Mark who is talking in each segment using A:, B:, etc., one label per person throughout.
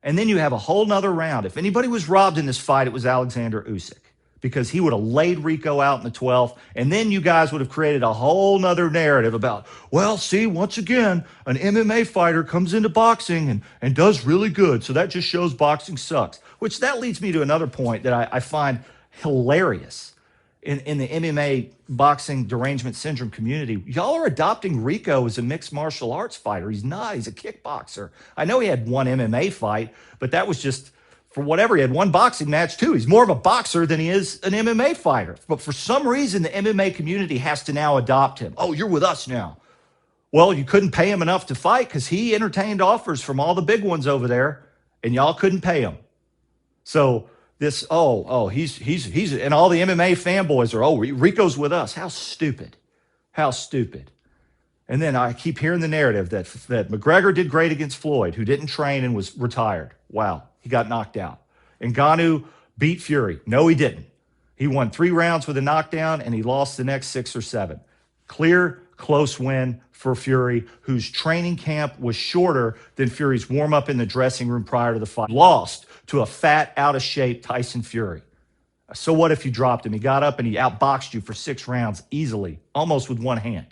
A: And then you have a whole nother round. If anybody was robbed in this fight, it was Oleksandr Usyk, because he would have laid Rico out in the 12th. And then you guys would have created a whole nother narrative about, well, see, once again, an MMA fighter comes into boxing and does really good. So that just shows boxing sucks, which that leads me to another point that I find hilarious. In the MMA boxing derangement syndrome community, y'all are adopting Rico as a mixed martial arts fighter. He's not. He's a kickboxer. I know he had one MMA fight, but that was just for whatever. He had one boxing match too. He's more of a boxer than he is an MMA fighter. But for some reason, the MMA community has to now adopt him. Oh, you're with us now. Well, you couldn't pay him enough to fight because he entertained offers from all the big ones over there, and y'all couldn't pay him. So this, he's, and all the MMA fanboys are, Rico's with us. How stupid. How stupid. And then I keep hearing the narrative that McGregor did great against Floyd, who didn't train and was retired. Wow, he got knocked out. And Ngannou beat Fury. No, he didn't. He won 3 rounds with a knockdown, and he lost the next 6 or 7. Clear, close win for Fury, whose training camp was shorter than Fury's warm-up in the dressing room prior to the fight. Lost to a fat, out-of-shape Tyson Fury. So what if you dropped him? He got up and he outboxed you for 6 rounds easily, almost with one hand.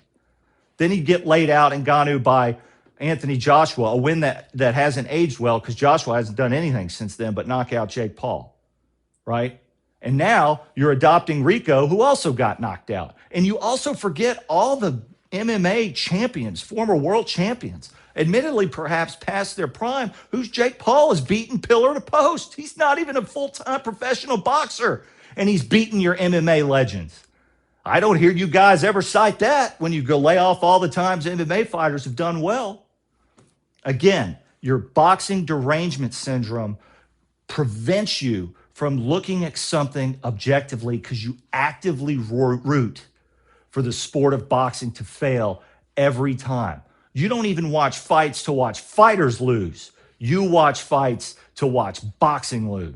A: Then he'd get laid out in Ngannou by Anthony Joshua, a win that hasn't aged well because Joshua hasn't done anything since then but knock out Jake Paul, right? And now you're adopting Rico, who also got knocked out. And you also forget all the MMA champions, former world champions, admittedly perhaps past their prime, who's Jake Paul has beaten pillar to post. He's not even a full-time professional boxer, and he's beaten your MMA legends. I don't hear you guys ever cite that when you go lay off all the times MMA fighters have done well. Again, your boxing derangement syndrome prevents you from looking at something objectively because you actively root for the sport of boxing to fail every time. You don't even watch fights to watch fighters lose. You watch fights to watch boxing lose.